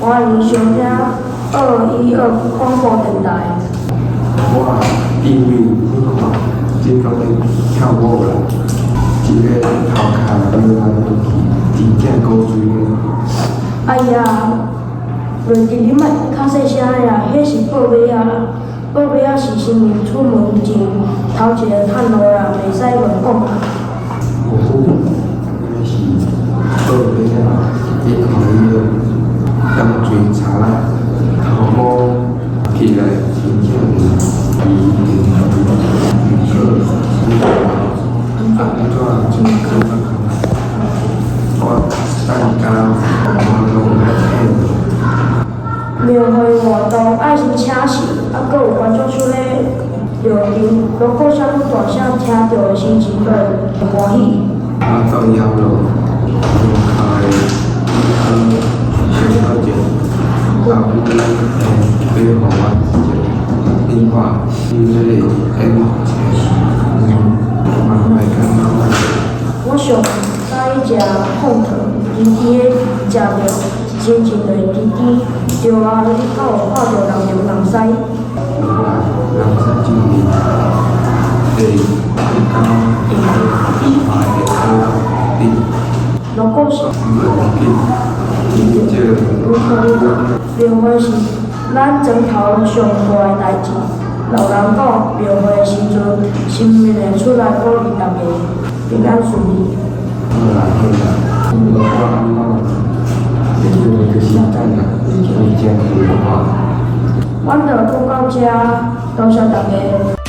欢迎收听212广播电台。我因为你看，这个跳舞啦，一个头壳流来流去，真正古锥的。哎呀，袂记你莫较细声呀，迄是报马仔啦。报马仔是新年出门前头一个探路啦，袂使乱讲啦。我应该是报马仔，你看伊个当嘴查啦，头毛起来真正是庙会活动爱心请示，搁有观众出咧留言，如果啥物大声听到的心情会欢喜。到以后咯，开小小姐，我俾我电话，你这里我上喜食凤桃，甜甜的食着，心情就会甜甜。对啊，你敢有看到人中人屎？有啦，人生经历，对，刚买的车，如果是庙会是咱庄头上大的代志，老人讲庙会的时阵，神明会出来鼓励大家平安顺利。好啦，我安怎，你就是心肝啦，你这样子的话。阮就讲到这，多谢大家。